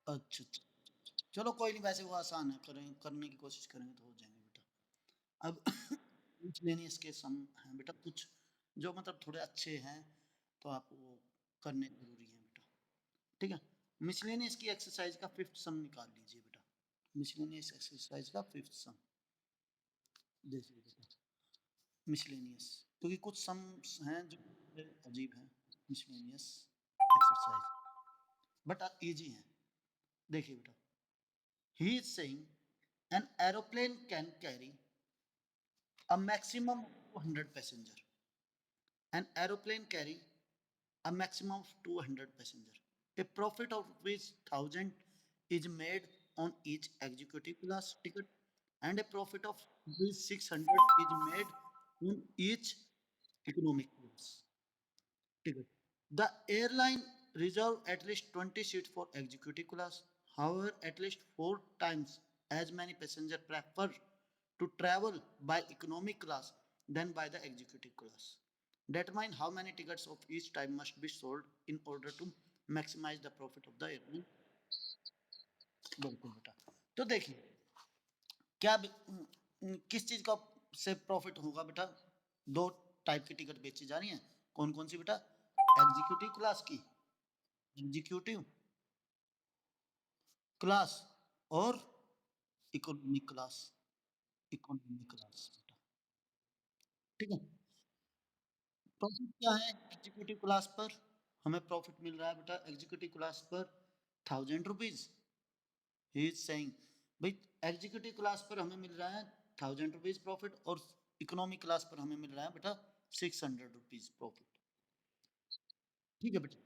अच्छा, अच्छा। चलो कोई नहीं, वैसे वो आसान है, करने की कोशिश करेंगे तो हो जाएँगे बेटा। अब मिसलेनियस के सम हैं बेटा कुछ, जो मतलब थोड़े अच्छे हैं, तो आप वो करने ज़रूरी हैं बेटा, ठीक है? मिसलेनियस की एक्सरसाइज़ का 5th सम निकाल लीजिए बेटा। मिसलेनियस एक्सरसाइज़ का 5th सम देखिए बेटा। मिसलेनियस, क्योंकि कुछ सम्स हैं जो थोड़े अजीब हैं। मिसलेनियस एक्सरसाइज़ बट ईज़ी हैं। देखिए बेटा, he is saying an aeroplane can carry a maximum of 200 passenger. An aeroplane carry a maximum of 200 passenger. A profit of which 1000 is made on each executive class ticket and a profit of which 600 is made on each economic class ticket. The airline reserve at least 20 seats for executive class. However, at least 4 times as many passengers prefer to travel by economy class than by the executive class. Determine how many tickets of each type must be sold in order to maximize the profit of the airline. बिल्कुल बेटा। तो देखिए, क्या किस चीज का से profit होगा बेटा? दो टाइप की टिकट बेची जा रही हैं। कौन कौन सी बेटा? एग्जीक्यूटिव क्लास की, एग्जीक्यूटिव क्लास और इकोनॉमी क्लास, इकोनॉमी क्लास बेटा, ठीक है। प्रॉफिट क्या है एग्जीक्यूटिव क्लास पर? हमें प्रॉफिट मिल रहा है बेटा एग्जीक्यूटिव क्लास पर 1000 रुपीज। ही इज सेइंग भाई एग्जीक्यूटिव क्लास पर हमें मिल रहा है 1000 रुपीज प्रॉफिट, और इकोनॉमी क्लास पर हमें मिल रहा है बेटा 600 रुपीज प्रॉफिट, ठीक है बेटा।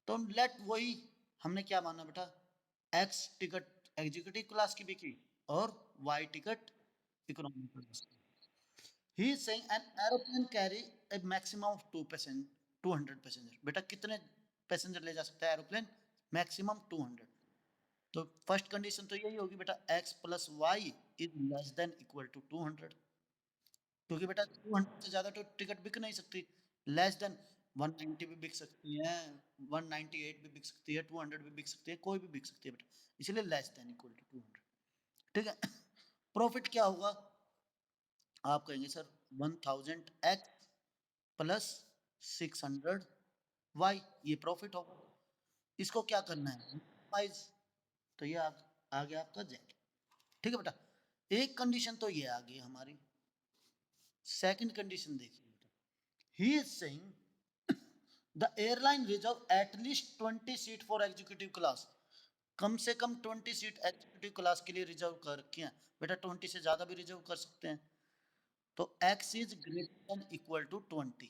तो लेट वही हमने क्या माना बेटा, एक्स टिकट एग्जीक्यूटिव क्लास की बिकी और वाई टिकट इकोनॉमी क्लास की। ही is saying an aeroplane carry A maximum of 200 passenger. बेटा कितने पैसेंजर ले जा सकता है एरोप्लेन? मैक्सिमम 200। तो फर्स्ट कंडीशन तो यही होगी बेटा, x plus Y is less than equal to 200, क्योंकि बेटा 200 से ज्यादा तो टिकट बिक नहीं सकती। लेस देन 190 भी बिक सकती है, 198 भी बिक सकती है, 200 भी बिक सकती है, कोई भी बिक सकती है बेटा, इसलिए लेस देन इक्वल टू 200, ठीक है। प्रॉफिट क्या होगा? आप कहेंगे सर 1000 एक्स प्लस 600 वाई, ये प्रॉफिट होगा। इसको क्या करना है वाइज, तो ये आ गया आपका जेड, ठीक है बेटा। एक कंडीशन तो ये आ गई हमारी। सेकंड कंडीशन देखिए बेटा, he is saying the airline reserve at least 20 seat for executive class. कम से कम 20 सीट एग्जीक्यूटिव क्लास के लिए रिजर्व कर रखी हैं बेटा, 20 से ज्यादा भी रिजर्व कर सकते हैं। तो x is greater than equal to 20,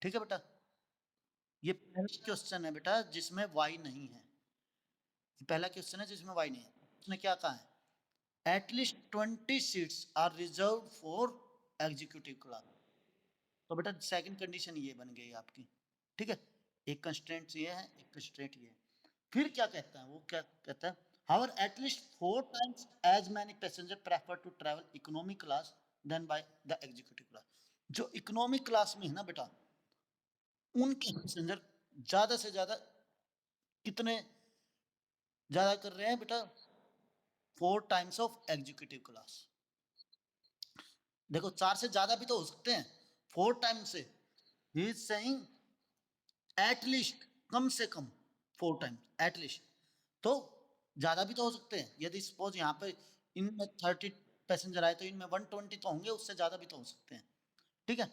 ठीक है बेटा। ये पहला क्वेश्चन है बेटा जिसमें y नहीं है, ये पहला क्वेश्चन है जिसमें y नहीं है। उसने क्या कहा है, at least 20 seats are reserve for executive class. तो बेटा सेकंड कंडीशन ये बन गई आपकी, ठीक है। एक कंस्ट्रेंट ये है, एक कंस्ट्रेंट ये है। फिर क्या कहता है, वो क्या कहता है, however at least 4 times as many passenger prefer to travel economy class than by the executive class. जो इकोनॉमिक क्लास में है ना बेटा, उनके पैसेंजर ज्यादा से ज्यादा कितने ज्यादा कर रहे हैं बेटा? 4 times ऑफ एग्जीक्यूटिव क्लास। देखो 4 से ज्यादा भी तो हो सकते हैं, 4 टाइम से ही इज सेइंग एटलीस्ट, कम से कम 4 टाइम एटलीस्ट। तो ज्यादा भी तो हो सकते हैं, यदि सपोज यहाँ पे इनमें 30 पैसेंजर आए तो इनमें 120 तो होंगे, उससे ज्यादा भी तो हो सकते हैं, ठीक है।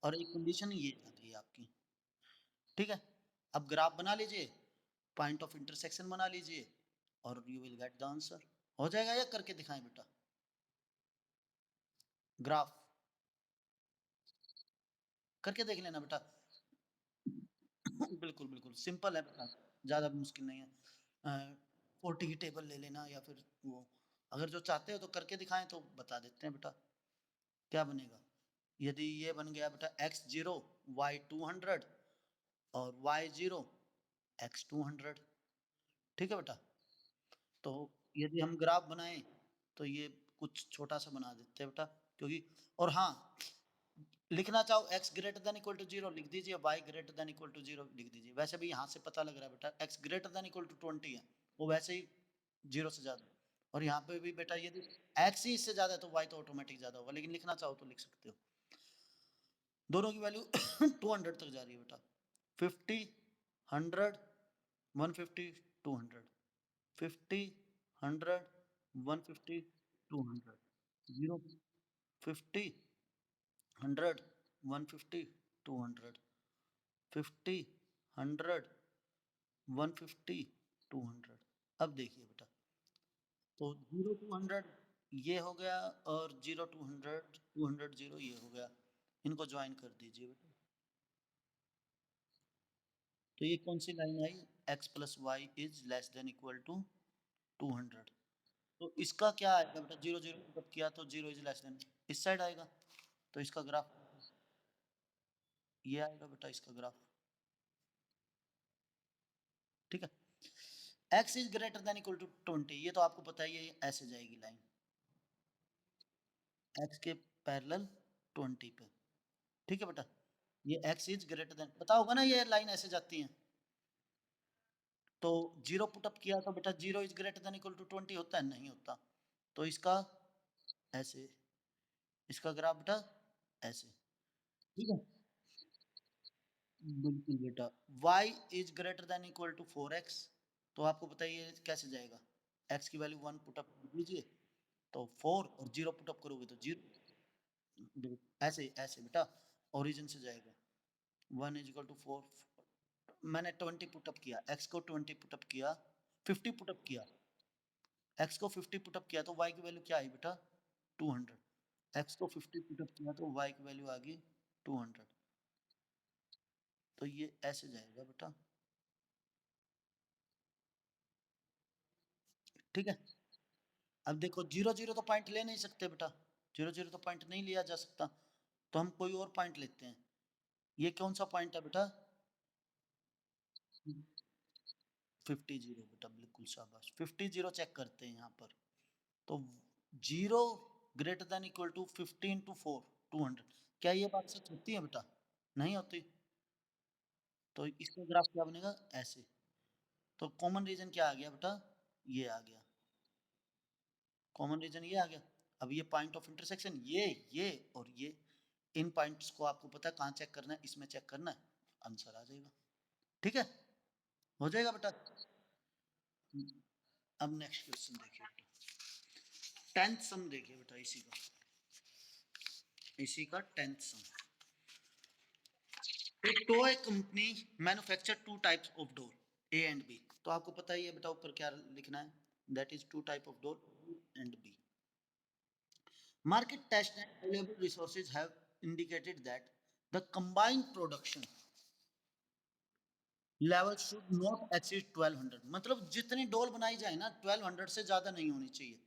और एक कंडीशन ये आ गई आपकी, ठीक है। अब ग्राफ बना लीजिए, पॉइंट ऑफ इंटरसेक्शन बना लीजिए, और you will get the answer. हो जाएगा या करके दिखाएं बेटा ग्राफ? करके देख लेना बेटा। बिल्कुल बिल्कुल सिंपल है बेटा, ज़्यादा मुश्किल नहीं है। 40 की टेबल ले लेना, या फिर वो अगर जो चाहते हो तो करके दिखाएं तो बता देते हैं बेटा। क्या बनेगा, यदि ये बन गया बेटा x0 y200 और y0 x200, ठीक है बेटा। तो यदि हम ग्राफ बनाएं तो ये कुछ छोटा सा बना देते हैं बेटा, क्योंकि और हाँ, लिखना चाहो x greater than equal to 0 लिख दीजिए, y greater than equal to 0 लिख दीजिए। वैसे भी यहाँ से पता लग रहा है बेटा x greater than equal to 20 है, वो वैसे ही 0 से ज़्यादा। और यहाँ पे भी बेटा यदि x ही इससे ज़्यादा है तो y तो ऑटोमेटिक ज़्यादा होगा, लेकिन लिखना चाहो तो लिख सकते हो। दोनों की वैल्यू 200 तक जा रही है बेटा। 50, 100, 150, 200, 50, 100, 150, 200, 0, 50, 100, 150, 200, 50, 100, 150, 200। अब देखिए बेटा, तो 0 टू 100 ये हो गया, और 0 टू 100, 200, 0 ये हो गया। इनको ज्वाइन कर दीजिए बेटा। तो ये कौन सी लाइन आई? x plus Y is less than equal to 200। तो इसका क्या आएगा बेटा? 0 0 पिकअप किया तो 0 इज लेस देन, इस साइड आएगा। तो इसका ग्राफ ये आएगा बेटा, इसका ग्राफ। ठीक है, x is greater than equal to 20, ये तो आपको पता ही है, ये ऐसे जाएगी लाइन x के पैरेलल 20 पे। ठीक है बेटा, ये x इज ग्रेटर देन, पता होगा ना ये लाइन ऐसे जाती है। तो 0 पुटअप किया तो बेटा 0 is greater than equal to 20 होता है? नहीं होता। तो इसका ऐसे, इसका ग्राफ बेटा ऐसे। ठीक है, बिल्कुल बेटा। y is greater than equal to 4x, तो आपको बताइए कैसे जाएगा? x की वैल्यू 1 पुटअप कीजिए तो 4, और 0 पुटअप करोगे तो 0। ऐसे ऐसे बेटा, ओरिजिन से जाएगा। 1 इज इक्वल टू 4, मैंने 20 पुटअप किया, x को 20 पुटअप किया, 50 पुटअप किया, x को 50 पुटअप किया तो y की वैल्यू क्या आई बेटा? 200। x को 50 पुटअप किया तो y की वैल्यू आ गई 200। तो ये ऐसे जाएगा बेटा। ठीक है, अब देखो 0 0 तो पॉइंट ले नहीं सकते बेटा, 0 0 तो पॉइंट नहीं लिया जा सकता, तो हम कोई और पॉइंट लेते हैं। ये कौन सा पॉइंट है बेटा? 50 0 बेटा, बिल्कुल शाबाश। 50 0 चेक करते हैं यहाँ पर। तो 0 greater than equal to 50 into 4, 200। क्या ये बात सच होती है बेटा? नहीं होती। तो इसका ग्राफ क्या बनेगा? ऐसे। तो कॉमन रीजन क्या आ गया बेटा? ये आ गया, कॉमन रीजन ये आ गया। अब ये पॉइंट ऑफ इंटरसेक्शन ये और ये, इन पॉइंट्स को आपको पता है कहाँ चेक करना है, इसमें चेक करना है, आंसर आ जाएगा। ठीक है, हो जाएगा बेटा। अब नेक्स्ट क्वेश्चन देखिए बेटा, 10th सम देखिए बेटा, इसी का 10th some. A toy company manufacture two types of doll, A and B। तो आपको पता ही है बेटा ऊपर क्या लिखना है, that is two type of doll, A and B। Market test and available resources have indicated that the combined production level should not exceed 1200। मतलब जितनी डोल बनाई जाए ना 1200 से ज्यादा नहीं होनी चाहिए,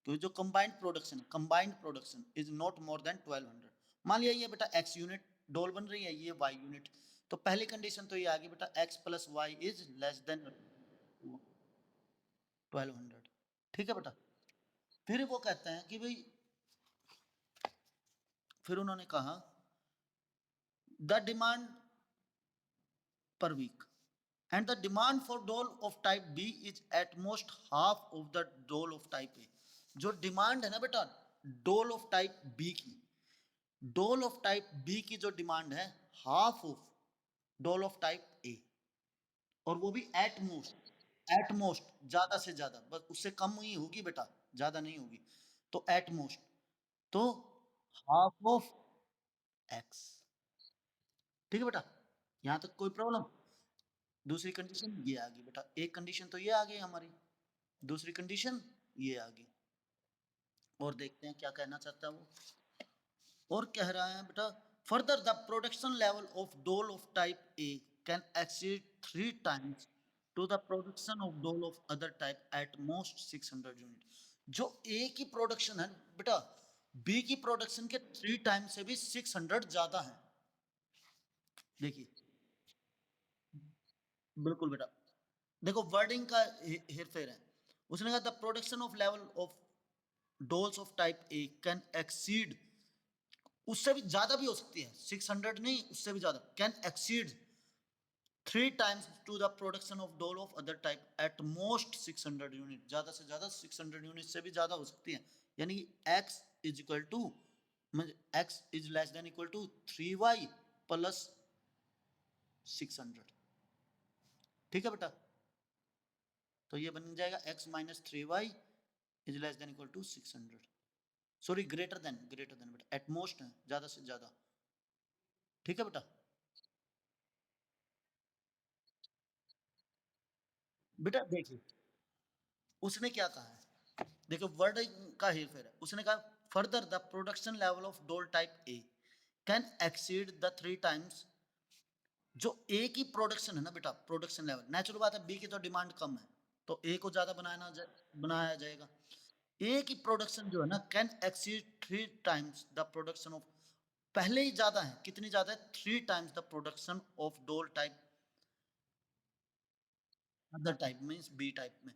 क्योंकि जो combined production is not more than 1200। मान लिया ये बेटा x यूनिट डोल बन रही है, ये y यूनिट, तो पहली कंडीशन तो ये आ गई बेटा x plus Y is less than 1200। ठीक है बेटा, फिर वो कहते हैं कि भाई, फिर उन्होंने कहा the demand per week and the demand for doll of type B is at most half of the doll of type A। जो डिमांड है ना बेटा डोल ऑफ टाइप बी की, डोल ऑफ टाइप बी की जो डिमांड है half of doll of type ए, और वो भी एट मोस्ट ज्यादा से ज्यादा, बस उससे कम ही होगी बेटा, ज्यादा नहीं होगी। तो एट मोस्ट, तो हाफ ऑफ एक्स। ठीक है बेटा, यहां तक कोई प्रॉब्लम? दूसरी कंडीशन ये आ गई बेटा, एक कंडीशन तो ये आ गई हमारी, दूसरी कंडीशन ये आ गई। और देखते हैं क्या कहना चाहता है वो। और कह रहा है बेटा further the production level of doll of type A can exceed 3 times to the production of doll of other type at most 600 unit. जो ए की प्रोडक्शन है बेटा, बी की प्रोडक्शन के 3 टाइम से भी 600 ज्यादा है। देखिए, बिल्कुल बेटा, देखो वर्डिंग का हेरफेर है। उसने कहा the production of level of doles of type A can exceed उससे भी ज्यादा भी हो सकती है, 600 नहीं, उससे भी ज्यादा, can exceed 3 times to the production of doll of other type at most 600 unit, ज्यादा से ज्यादा 600 यूनिट से भी ज्यादा हो सकती है। यानी x is equal to, x is less than equal to 3y plus 600। ठीक है बेटा, तो ये बन जाएगा x minus 3y is less than equal to 600, sorry greater than बेटा, एट मोस्ट है, ज्यादा से ज्यादा। ठीक है बेटा, बेटा देखिए उसने क्या कहा है, देखो वर्ड का हेरफेर है, उसने कहा further the production level of डोल type A can exceed the 3 times, जो ए की प्रोडक्शन है ना बेटा, प्रोडक्शन लेवल, नेचुरल बात है, बी की तो डिमांड कम है, तो ए को ज्यादा बनाया जाएगा। ए की प्रोडक्शन जो है ना can exceed 3 times the production of, पहले ही ज्यादा है, कितनी ज्यादा है, 3 times द प्रोडक्शन ऑफ डोल type other type means B type में,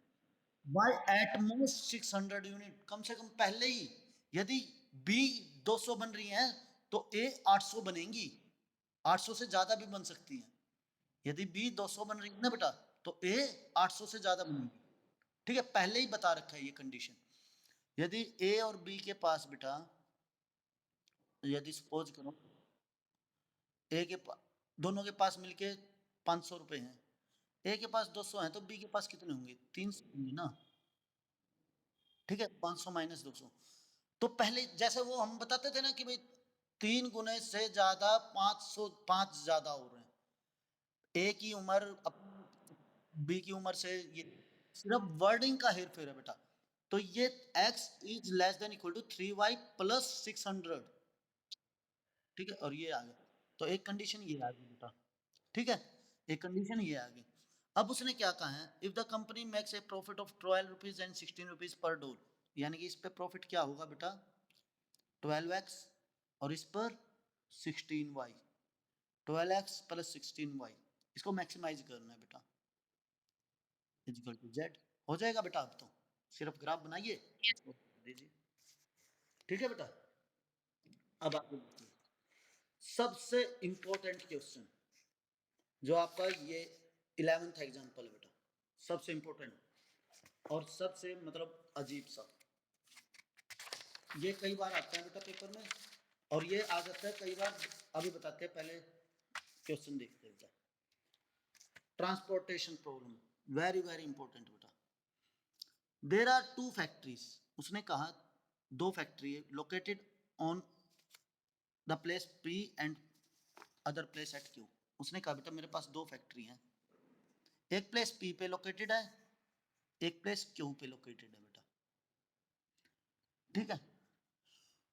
बाय एट मोस्ट 600 यूनिट, कम से कम पहले ही। यदि बी 200 बन रही है तो ए 800 बनेंगी, 800 से ज्यादा भी बन सकती है। यदि बी 200 बन रही है ना बेटा, तो ए 800 से ज्यादा बनेगी। ठीक है, पहले ही बता रखा है ये कंडीशन। यदि ए और बी के पास बेटा, यदि सपोज करो ए के पास, दोनों के पास मिलके 500 रुपए हैं, ए के पास 200 है तो बी के पास कितने होंगे, 300 होंगे ना। ठीक है, 500 माइनस 200, तो पहले जैसे वो हम बताते थे ना कि भाई 3 गुने से ज्यादा 505 ज्यादा हो रहे हैं, ए की उम्र बी की उम्र से, ये सिर्फ वर्डिंग का हेर फेर है बेटा। तो ये x is less than equal to 3y plus 600। ठीक है, और ये आ गया, तो एक कंडीशन ये आ गई बेटा। ठीक है, एक कंडीशन ये आ गई। अब उसने क्या कहा है, if the company makes a profit of 12 rupees and 16 rupees per डोल, यानी कि इस पे प्रॉफिट क्या होगा बेटा, 12x, और इस पर 16y, 12x प्लस 16y, इसको मैक्सिमाइज करना है बेटा, इजिकल टू जेड। हो जाएगा बेटा, अब तो सिर्फ ग्राफ बनाइए दीजिए। ठीक है बेटा, अब आगे देखिए, सबसे इंपॉर्टेंट क्वेश्चन जो आपका ये 11th एग्जाम्पल है बेटा, सबसे इंपॉर्टेंट और सबसे मतलब अजीब सा, ये कई बार आता है बेटा पेपर में, और ये आ जाता है कई बार। अभी बताते हैं, पहले क्वेश्चन देखते हैं। Transportation problem, very very important बेटा। देर आर 2 फैक्ट्रीज, उसने कहा 2 फैक्ट्री है located on the place P and other place at Q। उसने कहा बेटा मेरे पास 2 फैक्ट्री हैं, एक प्लेस P पे लोकेटेड है, एक प्लेस Q पे लोकेटेड है बेटा। ठीक है,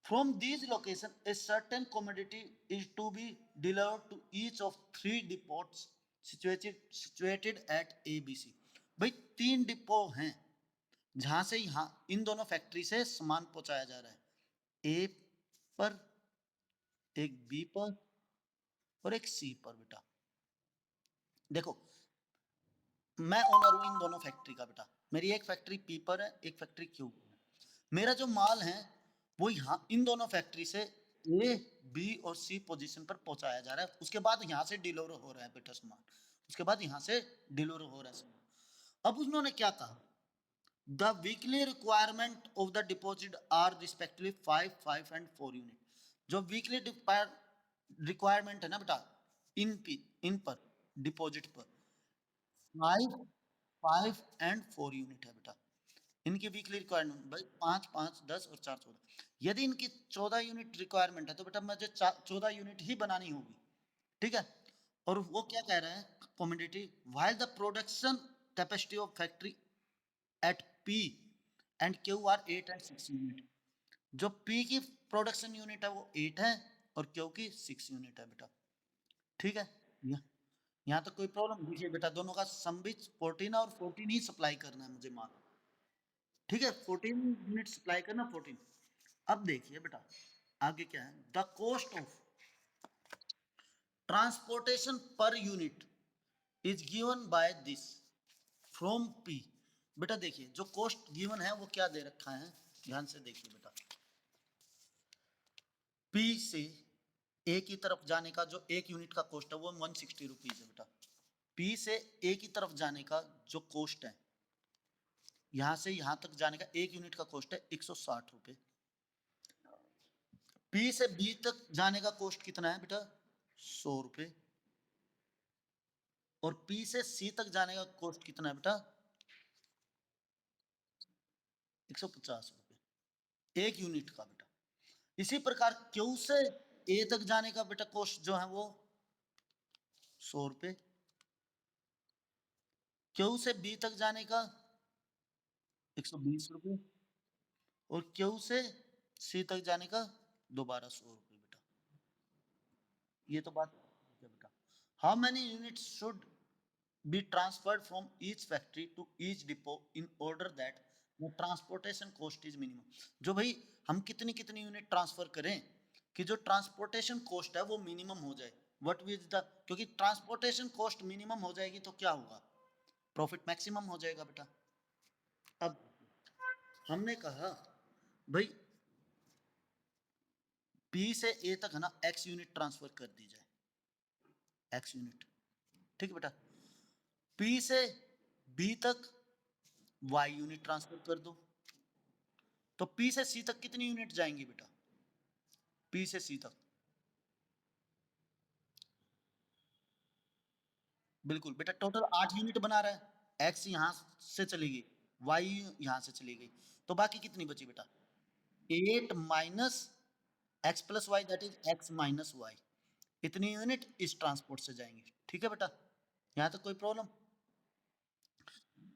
from these location a certain commodity is to be delivered to each of 3 depots situated at ABC। भाई 3 डिपो हैं जहां से यहाँ इन दोनों फैक्ट्री से सामान पहुंचाया जा रहा है, ए पर, एक बी पर, और एक सी पर बेटा। देखो मैं ओनर हूं इन दोनों फैक्ट्री का बेटा, मेरी एक फैक्ट्री पी पर है, एक फैक्ट्री क्यू पर है। मेरा जो माल है वो यहाँ इन दोनों फैक्ट्री से ए बी और सी पोजीशन पर पहुंचाया जा रहा है, उसके बाद यहाँ से डिलीवर हो रहा है बेटा सामान, उसके बाद यहाँ से डिलीवर हो रहा है सामान। अब उन्होंने क्या कहा, the weekly requirement of the deposit are respectively 5, 5 and 4 unit. जो वीकली रिक्वायरमेंट है ना बेटा, इन पर डिपॉजिट पर 5, 5 एंड 4 यूनिट है बेटा, इनकी वीकली रिक्वायरमेंट भाई 5, 5, 10 और 4, 14। यदि इनकी 14 यूनिट रिक्वायरमेंट है तो बेटा मुझे 14 यूनिट ही बनानी होगी। ठीक है, और वो क्या कह रहे हैं, commodity while the production capacity of factory at P and Q are 8 and 6 unit. जो P की प्रोडक्शन यूनिट है वो 8 है और Q की 6 यूनिट है बेटा। ठीक है, यहाँ तक कोई प्रॉब्लम, देखिए बेटा दोनों का सम भी 14 है और 14 ही सप्लाई करना है मुझे माल। ठीक है, 14 यूनिट सप्लाई करना 14। अब देखिए बेटा आगे क्या है, the cost of transportation per unit is given by this from P। बेटा देखिए जो कॉस्ट गिवन है वो क्या दे रखा है, ध्यान से देखिए बेटा, P से A की तरफ जाने का जो 1 यूनिट का कॉस्ट है वो 160 रुपीज है बेटा। P से A की तरफ जाने का जो कॉस्ट है, यहां से यहां तक जाने का 1 यूनिट का कॉस्ट है 160 रुपए। P से B तक जाने का कॉस्ट कितना है बेटा? 100 रुपए। और P से C तक जाने का कॉस्ट कितना है बेटा? 150 रुपए 1 यूनिट का बेटा। इसी प्रकार Q से A तक जाने का बेटा कॉस्ट जो है वो 100 रुपए। Q से B तक जाने का 120 रुपए। और Q से C तक जाने का दोबारा 100 रुपए बेटा। ये तो बात है बेटा। How many unit should be transferred from each factory to each depot in order that the transportation cost is minimum। जो भाई हम कितनी कितनी यूनिट ट्रांसफर करें कि जो ट्रांसपोर्टेशन कॉस्ट है वो मिनिमम हो जाए। व्हाट इज द, क्योंकि ट्रांसपोर्टेशन कॉस्ट मिनिमम हो जाएगी तो क्या होगा? प्रॉफिट मैक्सिमम हो जाएगा बेटा। अब हमने कहा भाई P से A तक है ना X यूनिट ट्रांसफर कर दी जाए, X यूनिट, ठीक है बेटा। P से B तक Y यूनिट ट्रांसफर कर दो, तो P से C तक कितनी यूनिट जाएंगी बेटा? P से C तक बिल्कुल बेटा टोटल 8 यूनिट बना रहा है। X यहां से चली गई, Y यहां से चली गई, तो बाकी कितनी बची बेटा? 8 minus x plus y, that is x minus y. इतनी यूनिट इस ट्रांसपोर्ट से जाएंगी, ठीक है बेटा। यहां तक कोई प्रॉब्लम?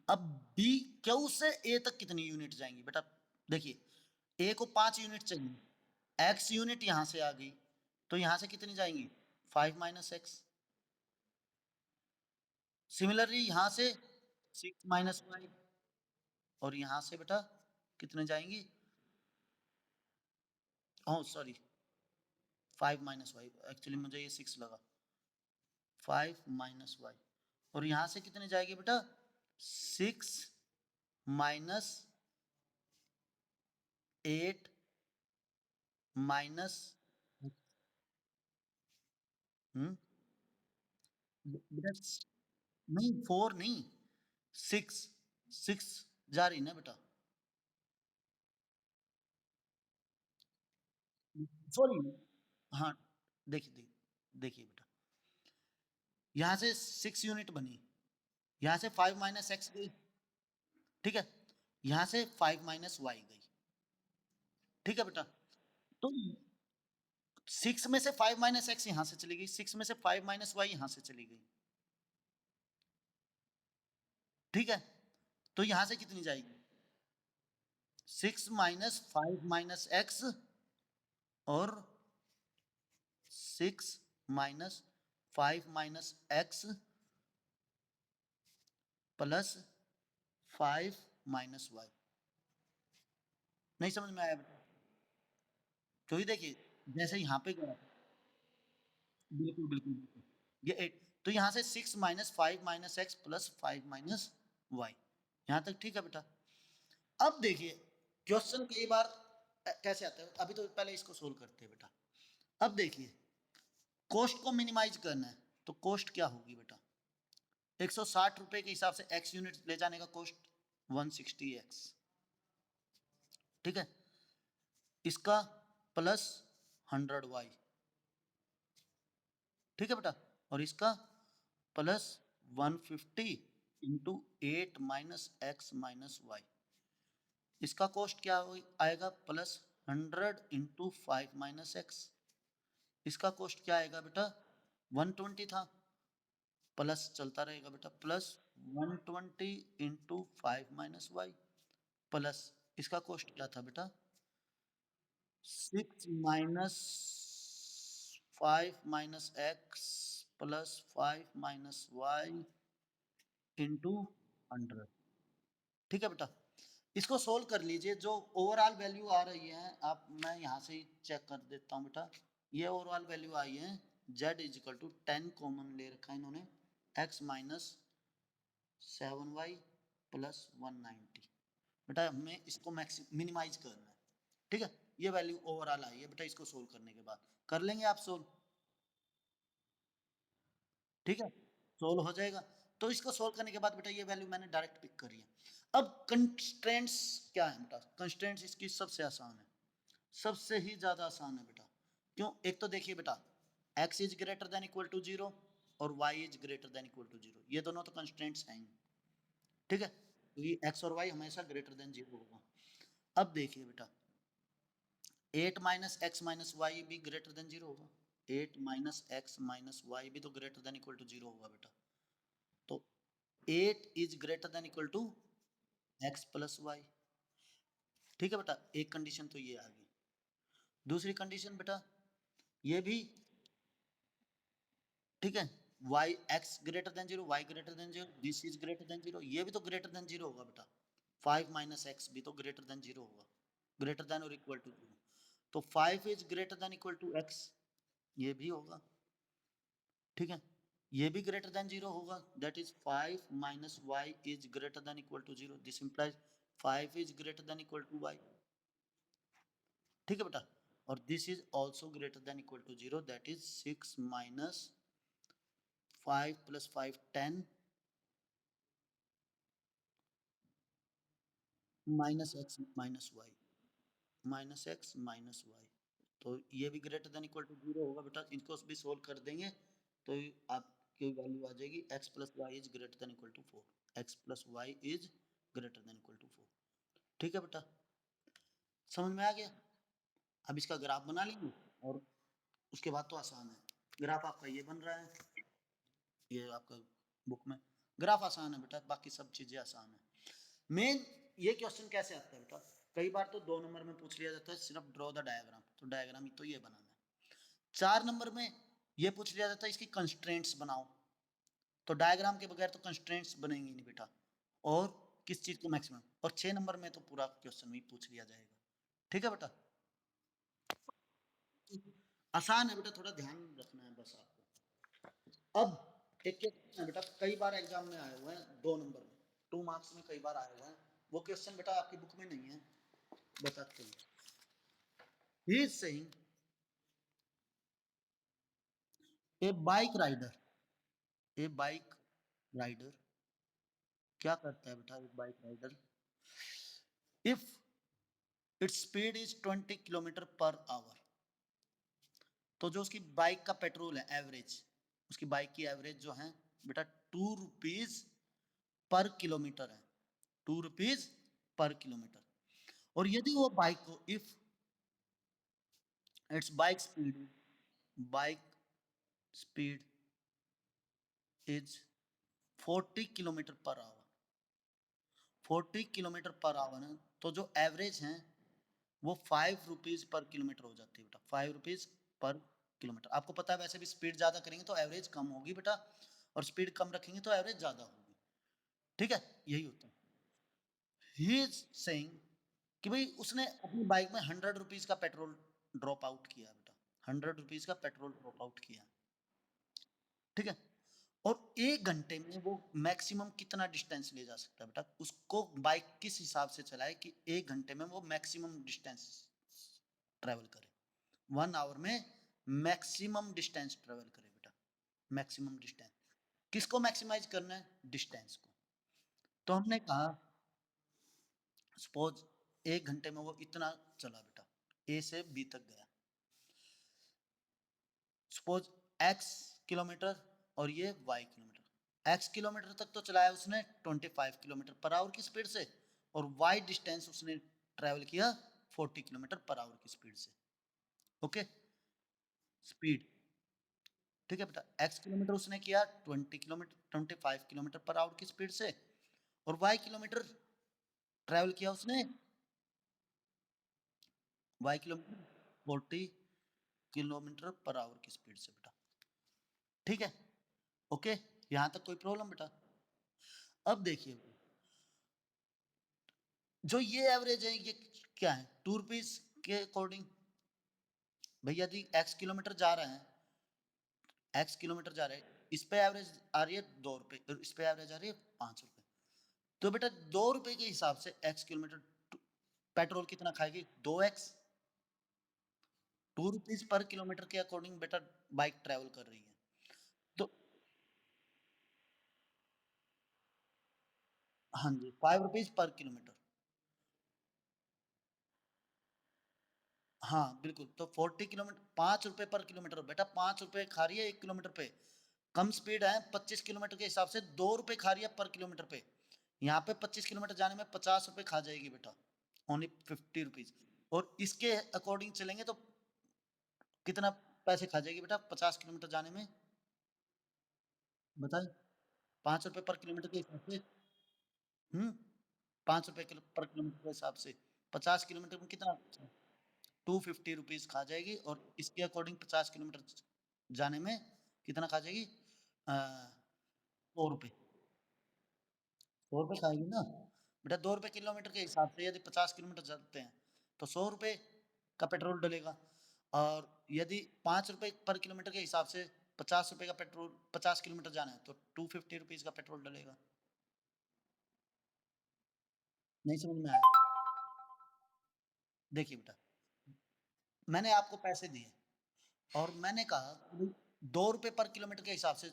अब बी क्यू से ए तक कितनी यूनिट जाएंगी बेटा? देखिए ए को 5 यूनिट चाहिए, एक्स यूनिट यहां से आ गई, तो यहां से कितनी जाएंगी? 5 माइनस एक्स। सिमिलरली यहां से 6 माइनस वाई, और यहां से बेटा कितने जाएंगी? Oh sorry, 5 minus y, actually मुझे ये 6 लगा। 5 माइनस वाई, और यहां से कितने जाएगी बेटा? 6 माइनस 8 माइनस, हम्म बेटा नहीं 4 नहीं, 6, 6 जा रही ना बेटा, सॉरी। हाँ देखिए देखिए देखिए बेटा, यहां से 6 यूनिट बनी, यहां से 5 माइनस एक्स गई, ठीक है, यहां से 5 माइनस वाई गई, ठीक है बेटा। तो 6 में से 5 माइनस एक्स यहां से चली गई, 6 में से 5 माइनस वाई यहां से चली गई, ठीक है। तो यहां से कितनी जाएगी? 6 माइनस 5 माइनस एक्स, और 6 minus 5 minus x plus 5 minus y. नहीं समझ में आया बेटा? क्योंकि देखिए जैसे यहाँ पे गया, बिल्कुल बिल्कुल बिल्कुल, ये 8, तो यहाँ से 6 minus 5 minus x plus 5 minus y, यहाँ तक ठीक है बेटा। अब देखिए क्वेश्चन कई बार कैसे आता है, अभी तो पहले इसको सोल्व करते हैं बेटा। अब देखिए कॉस्ट को मिनिमाइज करना है, तो कॉस्ट क्या होगी बेटा? 160 रुपए के हिसाब से एक्स यूनिट ले जाने का कॉस्ट 160 एक्स, ठीक है, इसका प्लस 100 वाई, ठीक है बेटा, और इसका plus 150 into 8 minus x minus y. इसका कॉस्ट क्या आएगा? Plus 100 into 5 minus x. इसका कॉस्ट क्या आएगा बेटा? 120 था, प्लस चलता रहेगा बेटा, plus 120 into 5 minus y, plus इसका कॉस्ट क्या था बेटा? 6 minus 5 minus x plus 5 minus y into 100, ठीक है बेटा। इसको सोल्व कर लीजिए, जो ओवरऑल वैल्यू आ रही है, आप मैं यहाँ से ही चेक कर देता हूँ बेटा। ये ओवरऑल वैल्यू आई है, z is equal to 10 common ले रखा है इन्होंने, x माइनस 7y प्लस 190। बेटा हमें इसको मिनिमाइज करना है, ठीक है। ये वैल्यू ओवरऑल आई है बेटा इसको सोल्व करने के बाद। कर लेंगे आप सोल्व? ठीक है, सोल्व हो जाएगा। तो इसको सोल्व करने के बाद बेटा ये वैल्यू मैंने डायरेक्ट पिक करी है। अब कंस्ट्रेंट्स क्या है बेटा? कंस्ट्रेंट्स इसकी सबसे आसान है, सबसे ही ज्यादा आसान है बेटा। क्यों? एक तो देखिए बेटा, x is greater than equal to zero और y is greater than equal to zero, ये दोनों तो कंस्ट्रेंट्स हैं ही। ठीक है, तो ये x और y हमेशा ग्रेटर देन जीरो होगा। अब देखिए बेटा, 8 माइनस एक्स माइनस वाई भी ग्रेटर देन जीरो होगा। 8 माइनस एक्स माइनस वाई भी तो greater than equal to zero होगा बेटा। तो 8 is greater than equal to x plus y. ठीक है बेटा, एक कंडीशन तो ये आ गई। दूसरी कंडीशन बेटा ये भी, ठीक है, y x greater than zero, y greater than zero, this is greater than zero, ये भी तो ग्रेटर देन जीरो होगा बेटा। 5 माइनस एक्स भी तो ग्रेटर देन जीरो होगा, ग्रेटर देन और इक्वल टू जीरो। तो 5 is greater than equal to x, ये भी होगा। ठीक है, ये भी ग्रेटर देन जीरो होगा, that is 5 minus y is greater than equal to zero, this implies 5 is greater than equal to y. ठीक है बेटा, और this is also greater than equal to zero, that is 6 minus 5 plus 5 10 minus x minus y, minus x minus y. तो ये भी greater than equal to zero होगा बेटा, इनको भी सोल्व कर देंगे तो आपकी वैल्यू आ जाएगी x plus Y is greater than equal to 4, x plus Y is greater than equal to 4। ठीक है बेटा, समझ में आ गया? अब इसका ग्राफ बना लेंगे और उसके बाद तो आसान है। ग्राफ आपका ये बन रहा है, ये आपका बुक में ग्राफ आसान है बेटा, बाकी सब चीजें आसान है। मेन ये क्वेश्चन कैसे आता है बेटा, कई बार तो 2 नंबर में पूछ लिया जाता है सिर्फ ड्रॉ द डायग्राम, तो डायग्राम तो ये बनाना है। 4 नंबर में ये पूछ लिया जाता है इसकी कंस्ट्रेंट्स बनाओ, तो डायग्राम के बगैर तो कंस्ट्रेंट्स बनेंगी नहीं बेटा, और किस चीज को मैक्सिमम, और 6 नंबर में तो पूरा क्वेश्चन भी पूछ लिया जाएगा। ठीक है बेटा, आसान है बेटा, थोड़ा ध्यान रखना है बस आपको। अब एक क्वेश्चन है बेटा, कई बार एग्जाम में आए हुए हैं 2 नंबर में, 2 मार्क्स में कई बार आए हुए हैं, वो क्वेश्चन बेटा आपकी बुक में नहीं है, बताते हैं। He is saying a bike rider, a bike rider क्या करता है बेटा, एक bike rider, if its speed is 20 kilometre per hour, तो जो उसकी बाइक का पेट्रोल है एवरेज, उसकी बाइक की एवरेज जो है बेटा 2 रुपीज पर किलोमीटर है, 2 रुपीज पर किलोमीटर। और यदि वो बाइक को, if it's bike speed is 40 kilometre per our, 40 kilometre per our है, तो जो एवरेज है वो 5 रुपीज पर किलोमीटर हो जाती है बेटा, 5 रुपीज पर किलोमीटर। आपको पता है वैसे भी स्पीड ज्यादा करेंगे तो एवरेज कम होगी बेटा, और स्पीड कम रखेंगे तो एवरेज ज्यादा होगी। ठीक है, यही होता है। ही इज सेइंग कि भाई उसने अपनी बाइक में 100 रुपीज का पेट्रोल ड्रॉप आउट किया बेटा, 100 रुपीज का पेट्रोल ड्रॉप आउट किया। ठीक है, और 1 घंटे में वो मैक्सिमम कितना डिस्टेंस ले जा सकता है बेटा, उसको बाइक किस हिसाब से चलाए कि 1 घंटे में वो मैक्सिमम डिस्टेंस ट्रेवल करे, 1 आवर में मैक्सिमम डिस्टेंस ट्रेवल करे बेटा, मैक्सिमम डिस्टेंस। किसको मैक्सिमाइज करना है? डिस्टेंस को। तो हमने कहा सपोज 1 घंटे में वो इतना चला बेटा, ए से बी तक गया, सपोज x किलोमीटर और ये y किलोमीटर। x किलोमीटर तक तो चलाया उसने 25 किलोमीटर पर आवर की स्पीड से, और y डिस्टेंस उसने ट्रेवल किया 40 किलोमीटर पर आवर की स्पीड से। Okay, speed. ठीक है बेटा, x किलोमीटर उसने किया 25 किलोमीटर पर आवर की स्पीड से, और y किलोमीटर ट्रेवल किया उसने, y kilometre 40 kilometre per our की स्पीड से बेटा। ठीक है, ओके, यहां तक कोई प्रॉब्लम बेटा? अब देखिए, जो ये एवरेज है ये क्या है, 2 रुपीज के अकॉर्डिंग। भैया यदि x किलोमीटर जा रहे हैं, x किलोमीटर जा रहे हैं, इस पे एवरेज आ रही है 2 रुपए, इस पे एवरेज आ रही है 5 रुपए, तो बेटा 2 रुपए के हिसाब से x किलोमीटर पेट्रोल कितना खाएगी, 2x। 2 रुपीज पर किलोमीटर के अकॉर्डिंग बेटा बाइक ट्रेवल कर रही है। तो हाँ जी, 5 रुपीज पर किलोमीटर। हाँ बिल्कुल, तो 40 किलोमीटर, 5 रुपए पर किलोमीटर बेटा, 5 रुपए खा रही है 1 किलोमीटर पे। कम स्पीड है 25 किलोमीटर के हिसाब से 2 रुपए खा रही है पर किलोमीटर पे। यहाँ पे 25 किलोमीटर जाने में 50 रुपए खा जाएगी बेटा, ओनली 50 रुपीज। और इसके अकॉर्डिंग चलेंगे तो कितना पैसे खा जाएगी बेटा 50 किलोमीटर जाने में, बताए। 5 रुपए पर किलोमीटर के हिसाब से। 5 रुपए पर किलोमीटर के हिसाब से 50 किलोमीटर में कितना, 250 रुपीज खा जाएगी। और इसके अकॉर्डिंग 50 किलोमीटर जाने में कितना खा जाएगी, 100 रुपये। 100 रुपये खाएगी ना बेटा, 2 रुपये किलोमीटर के हिसाब से यदि 50 किलोमीटर चलते हैं तो 100 रुपये का पेट्रोल डलेगा। और यदि 5 रुपये पर किलोमीटर के हिसाब से 50 रुपये का पेट्रोल, 50 किलोमीटर जाना है तो 250 रुपीज का पेट्रोल डलेगा। नहीं समझ में आया? देखिए बेटा, मैंने आपको पैसे दिए और मैंने कहा कि 2 रुपये पर किलोमीटर के हिसाब से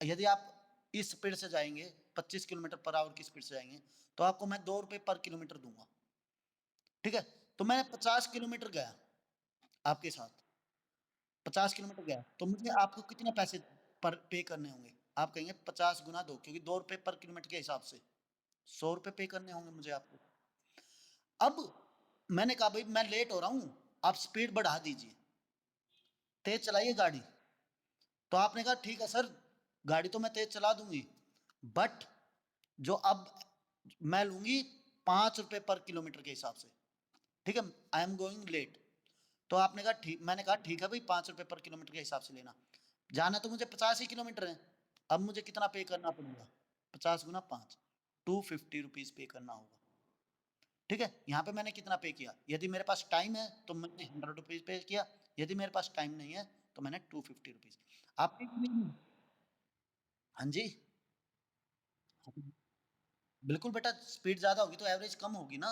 यदि आप इस स्पीड से जाएंगे, 25 किलोमीटर पर आवर की स्पीड से जाएंगे, तो आपको मैं 2 रुपये पर किलोमीटर दूंगा। ठीक है, तो मैं 50 किलोमीटर गया आपके साथ, 50 किलोमीटर गया तो मुझे आपको कितने पैसे पर पे करने होंगे? आप कहेंगे 50 गुना 2, क्योंकि 2 रुपये पर किलोमीटर के हिसाब से 100 रुपये पे करने होंगे मुझे आपको। अब मैंने कहा भाई मैं लेट हो रहा हूं, आप स्पीड बढ़ा दीजिए, तेज चलाइए गाड़ी। तो आपने कहा ठीक है सर, गाड़ी तो मैं तेज चला दूंगी, बट जो अब मैं लूंगी 5 रुपए पर किलोमीटर के हिसाब से। ठीक है, आई एम गोइंग लेट। तो आपने कहा ठीक, मैंने कहा ठीक है भाई, 5 रुपए पर किलोमीटर के हिसाब से लेना। जाना तो मुझे 50 ही किलोमीटर है। अब मुझे कितना पे करना पड़ेगा, 50 गुना 5, 250 रुपीज पे करना होगा। ठीक है, यहाँ पे मैंने कितना पे किया, यदि मेरे पास टाइम है तो मैंने 100 रुपीज पे किया, यदि मेरे पास टाइम नहीं है तो मैंने 250 रुपीज। आपके हाँ जी, बिल्कुल बेटा, स्पीड ज्यादा होगी तो एवरेज कम होगी ना।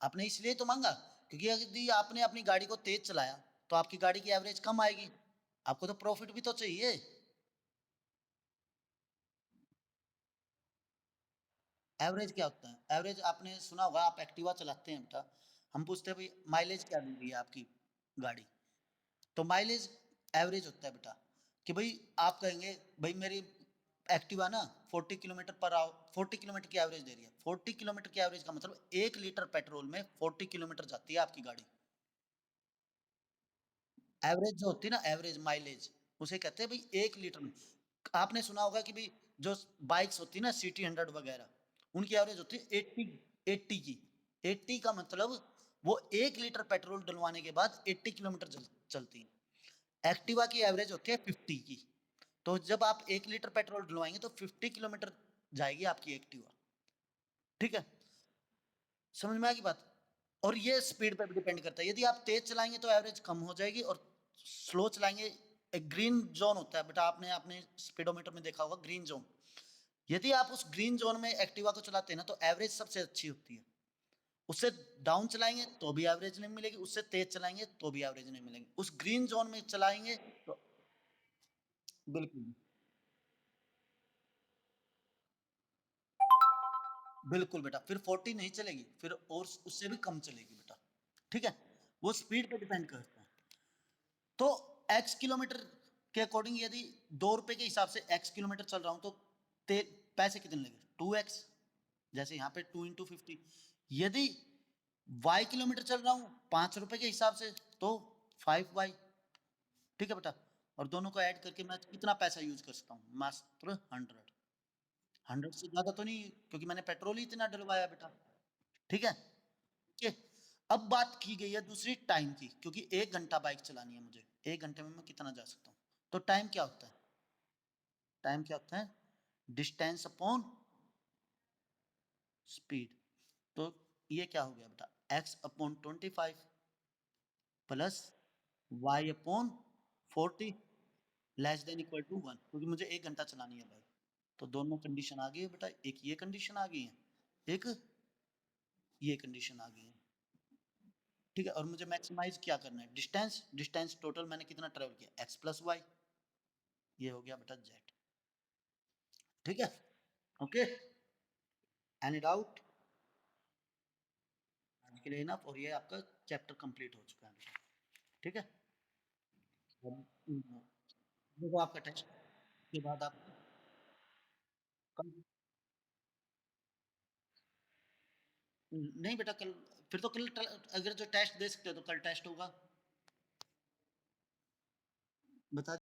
आपने इसलिए तो मांगा, क्योंकि यदि आपने अपनी गाड़ी को तेज चलाया तो आपकी गाड़ी की एवरेज कम आएगी। आपको तो प्रॉफिट भी तो चाहिए। एवरेज क्या होता है? एवरेज आपने सुना होगा, आप एक्टिवा चलाते हैं बेटा, हम पूछते हैं भाई माइलेज क्या दे रही है आपकी गाड़ी, तो माइलेज एवरेज होता है बेटा। कि भाई आप कहेंगे भाई मेरी एक्टिवा ना 40 किलोमीटर पर आवर, 40 किलोमीटर की एवरेज दे रही है। 40 किलोमीटर की एवरेज का मतलब 1 लीटर पेट्रोल में 40 किलोमीटर जाती है आपकी गाड़ी। एवरेज जो होती है ना, एवरेज माइलेज, उसे कहते हैं भाई 1 लीटर में। आपने सुना होगा कि भाई जो बाइक्स होती है ना CT 100 वगैरह, उनकी एवरेज होती है 80 की। 80 का मतलब वो 1 लीटर पेट्रोल डलवाने के बाद 80 किलोमीटर चलती है। एक्टिवा की एवरेज होती है 50 की। तो जब आप 1 लीटर पेट्रोल डलवाएंगे तो 50 किलोमीटर जाएगी आपकी एक्टिवा। ठीक है, समझ में आ गई बात? और ये स्पीड पे भी डिपेंड करता है, यदि आप तेज चलाएंगे तो एवरेज कम हो जाएगी, और स्लो चलाएंगे। एक ग्रीन जोन होता है बेटा, आपने अपने स्पीडोमीटर में देखा होगा ग्रीन जोन। यदि आप उस ग्रीन जोन में एक्टिवा को चलाते हैं ना तो एवरेज सबसे अच्छी होती है। उससे डाउन चलाएंगे तो भी एवरेज नहीं मिलेगी, उससे तेज चलाएंगे तो भी एवरेज नहीं मिलेगी। उस ग्रीन जोन में चलाएंगे तो बिल्कुल, बिल्कुल बेटा, फिर 40 नहीं चलेगी, फिर और उससे भी कम चलेगी बेटा। ठीक है, वो स्पीड पे डिपेंड करता है। तो एक्स किलोमीटर के अकॉर्डिंग यदि 2 रुपए के हिसाब से एक्स किलोमीटर चल रहा हूं तो पैसे कितने लगे, 2x। जैसे यहाँ पे 2 × 50। यदि वाई किलोमीटर चल रहा हूँ 5 रुपए के हिसाब से तो 5y। ठीक है बेटा, और दोनों को ऐड करके मैं कितना पैसा यूज कर सकता हूँ, मात्र 100। 100 से ज्यादा तो नहीं, क्योंकि मैंने पेट्रोल ही इतना डलवाया बेटा। ठीक है, ठीक है। अब बात की गई है दूसरी टाइम की, क्योंकि 1 घंटा बाइक चलानी है मुझे, 1 घंटे में मैं कितना जा सकता हूँ। तो टाइम क्या होता है? टाइम क्या होता है? Distance upon speed. तो ये क्या हो गया बेटा, x/25 plus y/40 less than equal to 1, क्योंकि मुझे 1 घंटा चलानी है भाई। तो दोनों कंडीशन आ गई है बेटा, एक ये कंडीशन आ गई है, एक ये कंडीशन आ गई है। ठीक है? और मुझे मैक्सिमाइज़ क्या करना है? डिस्टेंस, डिस्टेंस टोटल मैंने कितना ट्रैवल किया? x प्लस वाई, ये हो गया बटा z। ठीक है? ओके? Any doubt? आज के लिए इनफ, और ये आपका चैप्टर कंप्लीट हो चुका है। ठीक है? अब देखो आपका टेस्ट के बाद आप कल, नहीं बेटा कल, फिर तो कल अगर जो टेस्ट दे सकते हो तो कल टेस्ट होगा। बता